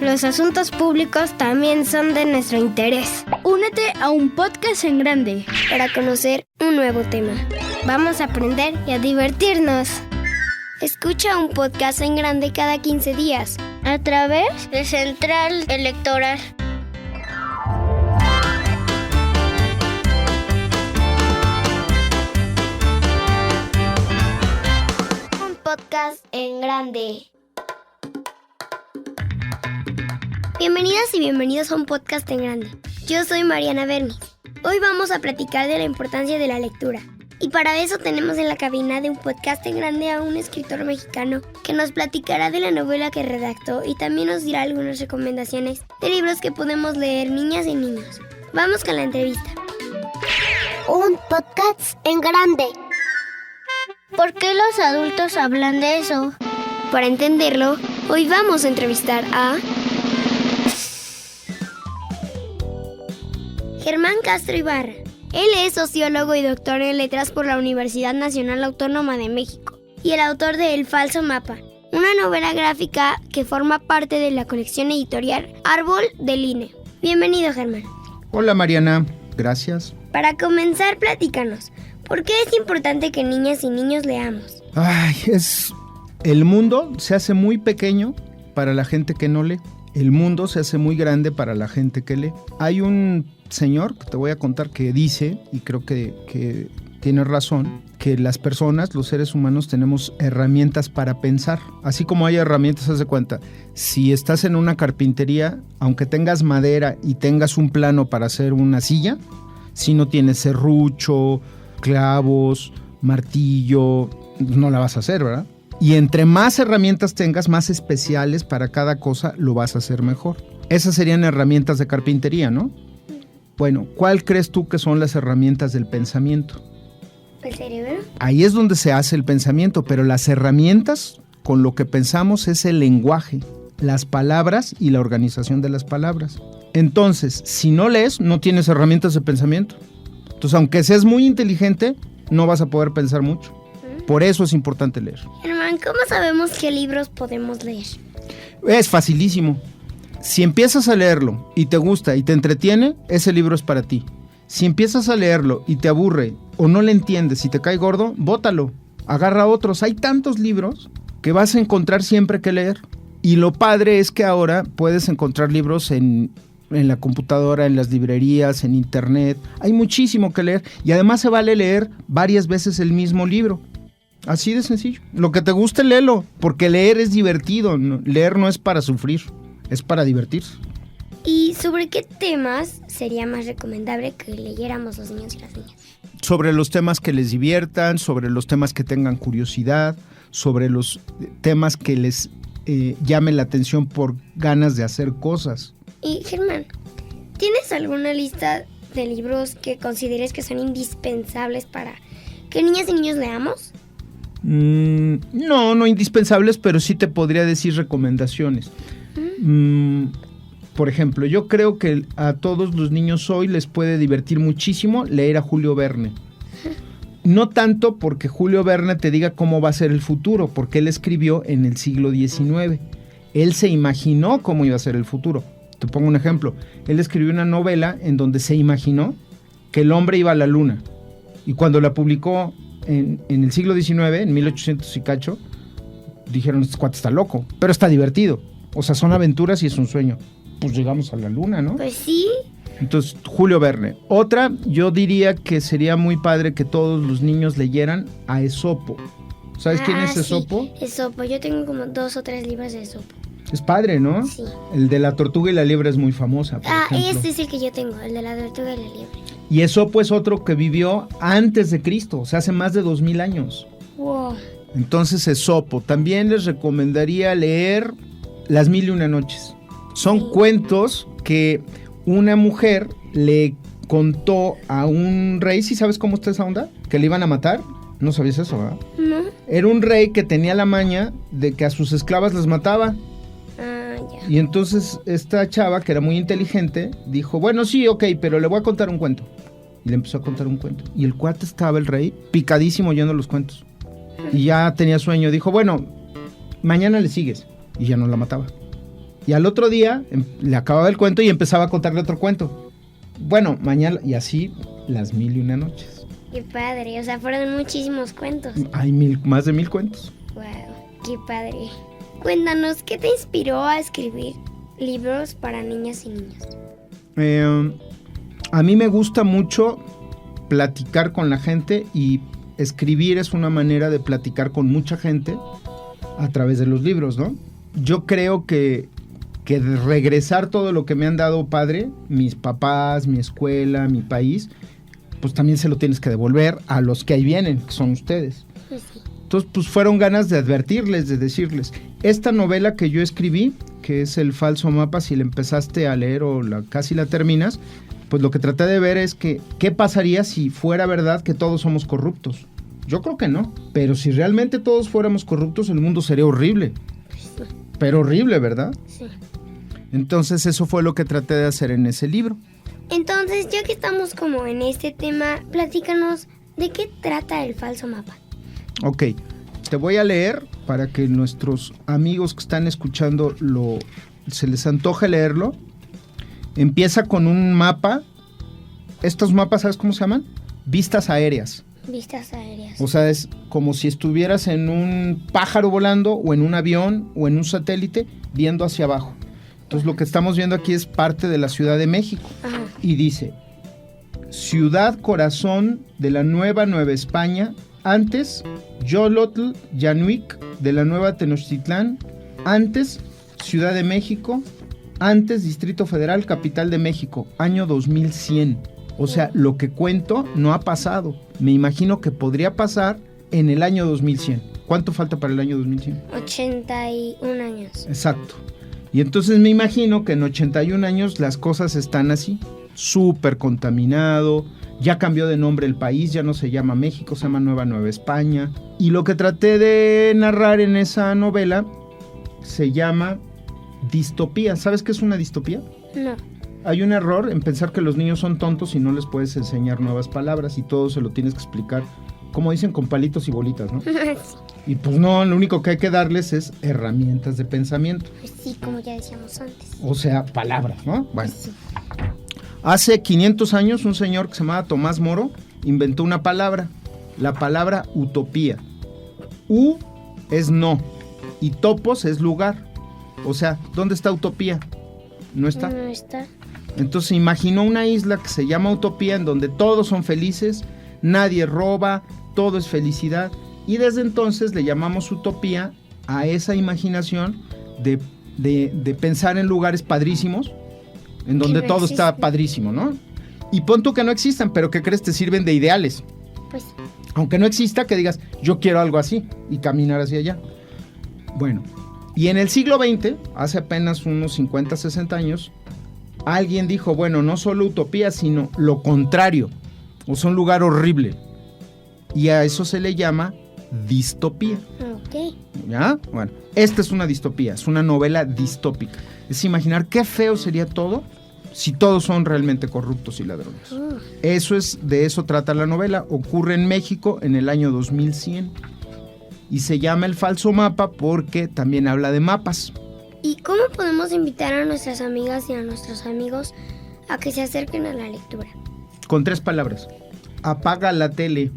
Los asuntos públicos también son de nuestro interés. Únete a un podcast en grande para conocer un nuevo tema. Vamos a aprender y a divertirnos. Escucha un podcast en grande cada 15 días a través de Central Electoral. Un podcast en grande. Bienvenidas y bienvenidos a un podcast en grande. Yo soy Mariana Bernis. Hoy vamos a platicar de la importancia de la lectura. Y para eso tenemos en la cabina de un podcast en grande a un escritor mexicano que nos platicará de la novela que redactó y también nos dirá algunas recomendaciones de libros que podemos leer niñas y niños. Vamos con la entrevista. Un podcast en grande. ¿Por qué los adultos hablan de eso? Para entenderlo, hoy vamos a entrevistar a Germán Castro Ibarra. Él es sociólogo y doctor en letras por la Universidad Nacional Autónoma de México y el autor de El Falso Mapa, una novela gráfica que forma parte de la colección editorial Árbol del INE. Bienvenido, Germán. Hola, Mariana. Gracias. Para comenzar, platícanos, ¿por qué es importante que niñas y niños leamos? El mundo se hace muy pequeño para la gente que no lee. El mundo se hace muy grande para la gente que lee. Hay un señor que te voy a contar que dice, y creo que tiene razón, que las personas, los seres humanos, tenemos herramientas para pensar. Así como hay herramientas, haz de cuenta, si estás en una carpintería, aunque tengas madera y tengas un plano para hacer una silla, si no tienes serrucho, clavos, martillo, no la vas a hacer, ¿verdad? Y entre más herramientas tengas, más especiales para cada cosa, lo vas a hacer mejor. Esas serían herramientas de carpintería, ¿no? Bueno, ¿cuál crees tú que son las herramientas del pensamiento? ¿El cerebro? Ahí es donde se hace el pensamiento, pero las herramientas con lo que pensamos es el lenguaje, las palabras y la organización de las palabras. Entonces, si no lees, no tienes herramientas de pensamiento. Entonces, aunque seas muy inteligente, no vas a poder pensar mucho. Por eso es importante leer. Germán, ¿cómo sabemos qué libros podemos leer? Es facilísimo. Si empiezas a leerlo y te gusta y te entretiene, ese libro es para ti. Si empiezas a leerlo y te aburre o no le entiendes y te cae gordo, bótalo, agarra otros. Hay tantos libros que vas a encontrar siempre que leer. Y lo padre es que ahora puedes encontrar libros en la computadora, en las librerías, en internet. Hay muchísimo que leer y además se vale leer varias veces el mismo libro. Así de sencillo. Lo que te guste, léelo, porque leer es divertido. Leer no es para sufrir, es para divertirse. ¿Y sobre qué temas sería más recomendable que leyéramos los niños y las niñas? Sobre los temas que les diviertan, sobre los temas que tengan curiosidad, sobre los temas que les llame la atención por ganas de hacer cosas. Y Germán, ¿tienes alguna lista de libros que consideres que son indispensables para que niñas y niños leamos? No indispensables, pero sí te podría decir recomendaciones. Por ejemplo, yo creo que a todos los niños hoy les puede divertir muchísimo leer a Julio Verne. No tanto porque Julio Verne te diga cómo va a ser el futuro, porque él escribió en el siglo XIX. Él se imaginó cómo iba a ser el futuro. Te pongo un ejemplo. Él escribió una novela en donde se imaginó que el hombre iba a la luna. Y cuando la publicó en el siglo XIX, en 1800 y cacho, dijeron, este cuate está loco, pero está divertido. O sea, son aventuras y es un sueño. Pues llegamos a la luna, ¿no? Pues sí. Entonces, Julio Verne. Otra, yo diría que sería muy padre que todos los niños leyeran a Esopo. ¿Sabes quién es Esopo? Sí, Esopo. Yo tengo como 2 o 3 libros de Esopo. Es padre, ¿no? Sí. El de la tortuga y la liebre es muy famosa, por ejemplo. Este es el que yo tengo, el de la tortuga y la liebre. Y Esopo es otro que vivió antes de Cristo, o sea, hace más de 2000 años. Wow. Entonces, Esopo. También les recomendaría leer Las Mil y Una Noches. Son cuentos que una mujer le contó a un rey. ¿Sí sabes cómo está esa onda? ¿Que le iban a matar? No sabías eso, ¿verdad? No. Era un rey que tenía la maña de que a sus esclavas las mataba. Ya. Y entonces esta chava, que era muy inteligente, dijo, bueno, sí, ok, pero le voy a contar un cuento. Y le empezó a contar un cuento. Y el cuate estaba, el rey, picadísimo oyendo los cuentos. Y ya tenía sueño. Dijo, bueno, mañana le sigues. Y ya no la mataba. Y al otro día le acababa el cuento y empezaba a contarle otro cuento. Bueno, mañana, y así las 1001 noches. Qué padre, o sea, fueron muchísimos cuentos. Hay más de 1000 cuentos. Wow, qué padre. Cuéntanos, ¿qué te inspiró a escribir libros para niñas y niños? A mí me gusta mucho platicar con la gente y escribir es una manera de platicar con mucha gente a través de los libros, ¿no? Yo creo que de regresar todo lo que me han dado padre, mis papás, mi escuela, mi país, pues también se lo tienes que devolver a los que ahí vienen, que son ustedes. Pues sí. Entonces, pues fueron ganas de advertirles, de decirles, esta novela que yo escribí, que es El falso mapa, si la empezaste a leer o casi la terminas, pues lo que traté de ver es que, ¿qué pasaría si fuera verdad que todos somos corruptos? Yo creo que no, pero si realmente todos fuéramos corruptos, el mundo sería horrible. Pues sí. Pero horrible, ¿verdad? Sí. Entonces eso fue lo que traté de hacer en ese libro. Entonces, ya que estamos como en este tema, platícanos de qué trata el falso mapa. Ok, te voy a leer para que nuestros amigos que están escuchando se les antoje leerlo. Empieza con un mapa. Estos mapas, ¿sabes cómo se llaman? Vistas aéreas. Vistas aéreas. O sea, es como si estuvieras en un pájaro volando o en un avión o en un satélite viendo hacia abajo. Entonces lo que estamos viendo aquí es parte de la Ciudad de México. Ajá. Y dice, ciudad corazón de la Nueva España, antes Yolotl, Yanuic de la Nueva Tenochtitlán, antes Ciudad de México, antes Distrito Federal, capital de México, año 2100. O sea, lo que cuento no ha pasado. Me imagino que podría pasar en el año 2100. ¿Cuánto falta para el año 2100? 81 años. Exacto. Y entonces me imagino que en 81 años las cosas están así, súper contaminado, ya cambió de nombre el país, ya no se llama México, se llama Nueva España. Y lo que traté de narrar en esa novela se llama distopía. ¿Sabes qué es una distopía? No. Hay un error en pensar que los niños son tontos y no les puedes enseñar nuevas palabras y todo se lo tienes que explicar, como dicen, con palitos y bolitas, ¿no? Sí. Y pues no, lo único que hay que darles es herramientas de pensamiento. Pues sí, como ya decíamos antes. O sea, palabras, ¿no? Bueno. Pues sí. Hace 500 años un señor que se llamaba Tomás Moro inventó una palabra, la palabra utopía. U es no y topos es lugar. O sea, ¿dónde está utopía? No está. No está. Entonces imaginó una isla que se llama Utopía, en donde todos son felices, nadie roba, todo es felicidad. Y desde entonces le llamamos utopía a esa imaginación de pensar en lugares padrísimos, en donde no todo está existen. padrísimo, ¿no? Y pon tú que no existan, pero ¿qué crees? Te sirven de ideales. Pues Aunque no exista, que digas, yo quiero algo así y caminar hacia allá. Bueno, y en el siglo XX, hace apenas unos 50, 60 años, alguien dijo, bueno, no solo utopía, sino lo contrario. O sea, un lugar horrible. Y a eso se le llama distopía. ok. ¿Ya? Bueno, esta es una distopía, es una novela distópica. Es imaginar qué feo sería todo si todos son realmente corruptos y ladrones. De eso trata la novela. Ocurre en México en el año 2100. Y se llama El falso mapa porque también habla de mapas. ¿Y cómo podemos invitar a nuestras amigas y a nuestros amigos a que se acerquen a la lectura? Con 3 palabras. Apaga la tele.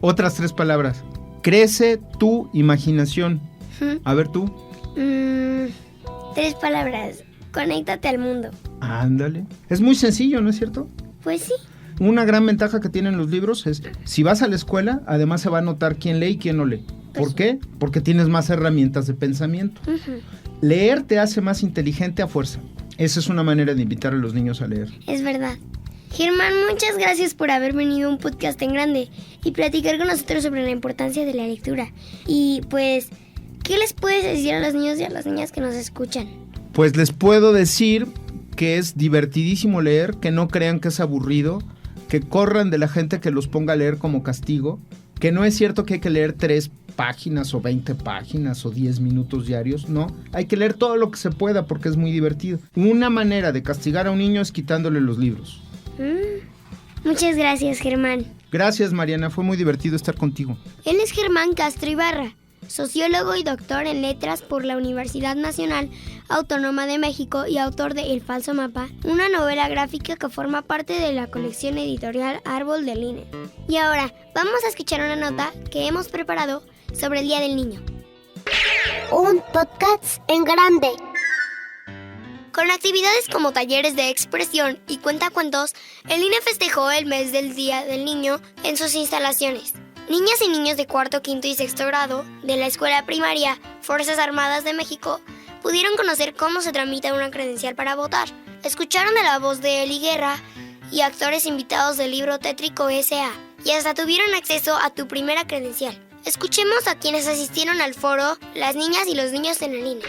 Otras 3 palabras. Crece tu imaginación. A ver tú. 3 palabras. Conéctate al mundo. Ándale. Es muy sencillo, ¿no es cierto? Pues sí. Una gran ventaja que tienen los libros es, si vas a la escuela, además se va a notar quién lee y quién no lee. ¿Por qué? Porque tienes más herramientas de pensamiento. Leer te hace más inteligente a fuerza. Esa es una manera de invitar a los niños a leer. Es verdad. Germán, muchas gracias por haber venido a un podcast tan grande y platicar con nosotros sobre la importancia de la lectura. Y pues, ¿qué les puedes decir a los niños y a las niñas que nos escuchan? Pues les puedo decir que es divertidísimo leer, que no crean que es aburrido, que corran de la gente que los ponga a leer como castigo, que no es cierto que hay que leer 3 páginas o 20 páginas o 10 minutos diarios, no, hay que leer todo lo que se pueda porque es muy divertido. Una manera de castigar a un niño es quitándole los libros. Muchas gracias, Germán. Gracias, Mariana, fue muy divertido estar contigo. Él es Germán Castro Ibarra. sociólogo y doctor en letras por la Universidad Nacional Autónoma de México y autor de El falso mapa, una novela gráfica que forma parte de la colección editorial Árbol del INE. Y ahora, vamos a escuchar una nota que hemos preparado sobre el Día del Niño. Un podcast en grande. Con actividades como talleres de expresión y cuentacuentos, el INE festejó el mes del Día del Niño en sus instalaciones. Niñas y niños de cuarto, quinto y sexto grado de la escuela primaria Fuerzas Armadas de México pudieron conocer cómo se tramita una credencial para votar. Escucharon de la voz de Eli Guerra y actores invitados del libro Tétrico S.A. y hasta tuvieron acceso a tu primera credencial. Escuchemos a quienes asistieron al foro Las niñas y los niños en el INE.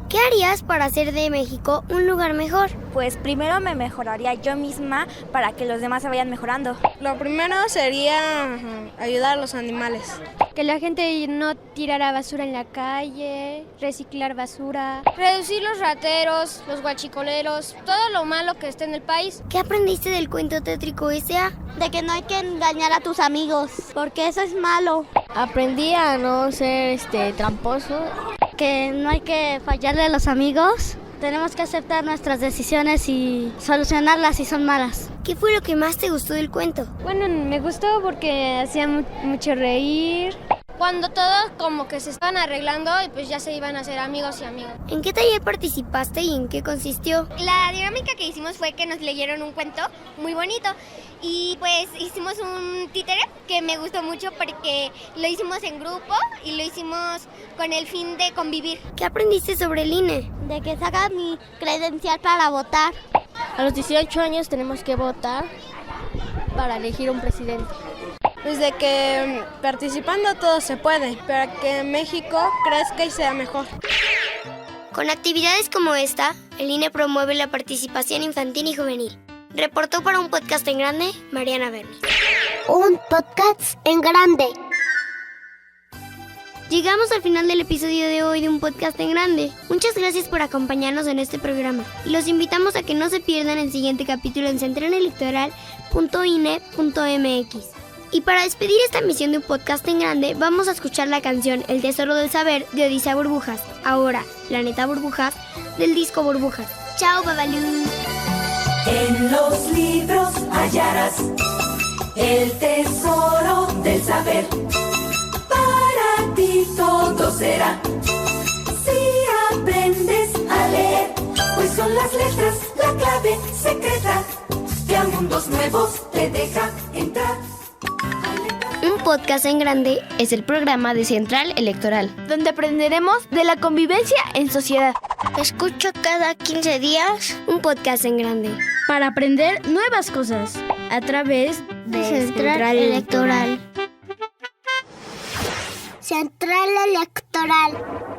¿Qué harías para hacer de México un lugar mejor? Pues primero me mejoraría yo misma para que los demás se vayan mejorando. Lo primero sería ayudar a los animales. Que la gente no tirara basura en la calle, reciclar basura, reducir los rateros, los guachicoleros, todo lo malo que esté en el país. ¿Qué aprendiste del cuento Tétrico S.A.? De que no hay que engañar a tus amigos, porque eso es malo. Aprendí a no ser tramposo. Que no hay que fallarle a los amigos. Tenemos que aceptar nuestras decisiones y solucionarlas si son malas. ¿Qué fue lo que más te gustó del cuento? Bueno, me gustó porque hacía mucho reír. Cuando todos como que se estaban arreglando y pues ya se iban a hacer amigos y amigas. ¿En qué taller participaste y en qué consistió? La dinámica que hicimos fue que nos leyeron un cuento muy bonito y pues hicimos un títere que me gustó mucho porque lo hicimos en grupo y lo hicimos con el fin de convivir. ¿Qué aprendiste sobre el INE? De que saca mi credencial para votar. A los 18 años tenemos que votar para elegir un presidente. Pues de que participando todo se puede, para que México crezca y sea mejor. Con actividades como esta, el INE promueve la participación infantil y juvenil. Reportó para un podcast en grande, Mariana Vernis. Un podcast en grande. Llegamos al final del episodio de hoy de un podcast en grande. Muchas gracias por acompañarnos en este programa y los invitamos a que no se pierdan el siguiente capítulo en centralelectoral.ine.mx. Y para despedir esta emisión de un podcast en grande, vamos a escuchar la canción El Tesoro del Saber de Odisea Burbujas. Ahora, Planeta Burbujas, del disco Burbujas. ¡Chao, Babalú! En los libros hallarás el tesoro del saber. Para ti todo será si aprendes a leer, pues son las letras la clave secreta que a mundos nuevos te deja entrar. Un podcast en grande es el programa de Central Electoral, donde aprenderemos de la convivencia en sociedad. Escucho cada 15 días un podcast en grande Para aprender nuevas cosas a través de Central Electoral. Central Electoral.